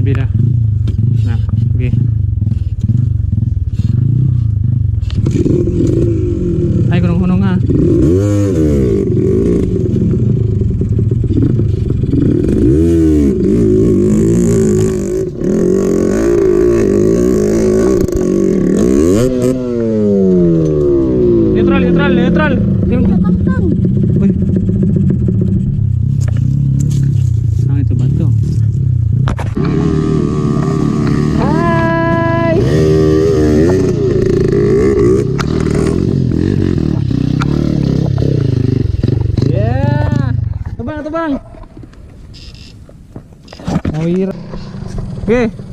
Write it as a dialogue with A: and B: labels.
A: kabila. Nah, okay. Ay, hunong-hunong ha. Neutral. Uy. Saan ito ba ito? Hi! Yeah! Tubang! Ang hirap. Okay.